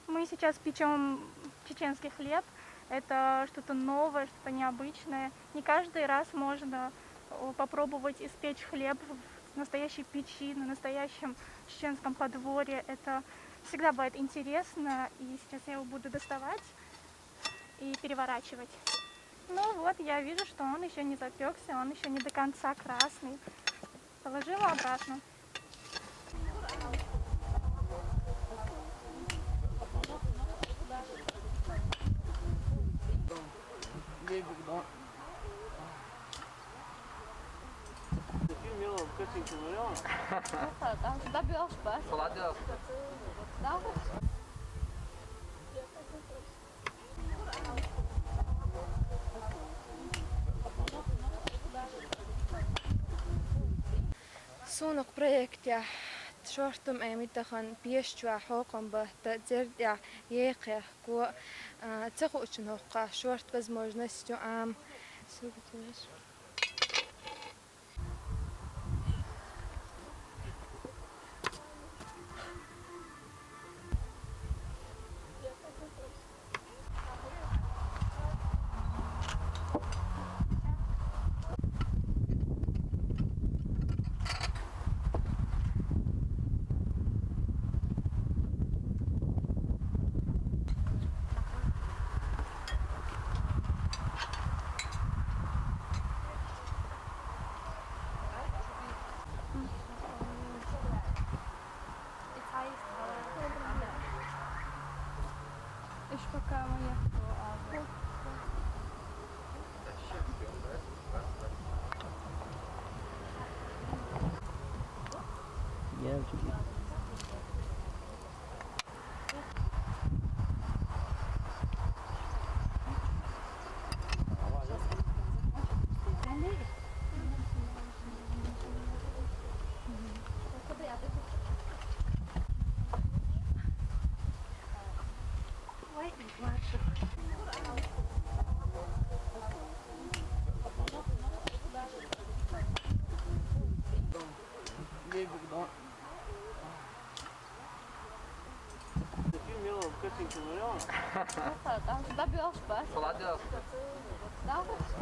Мы сейчас печем чеченский хлеб. Это что-то новое, что-то необычное. Не каждый раз можно попробовать испечь хлеб в настоящей печи, на настоящем чеченском подворье. Это всегда бывает интересно. И сейчас я его буду доставать и переворачивать. Ну вот, я вижу, что он еще не запекся, он еще не до конца красный. Положила обратно. Suunok projektia shortum ei mitään piestua hokomba та зердя еқе ко цехучн хоқа short возможностью сугтеш. Da bij ons pas.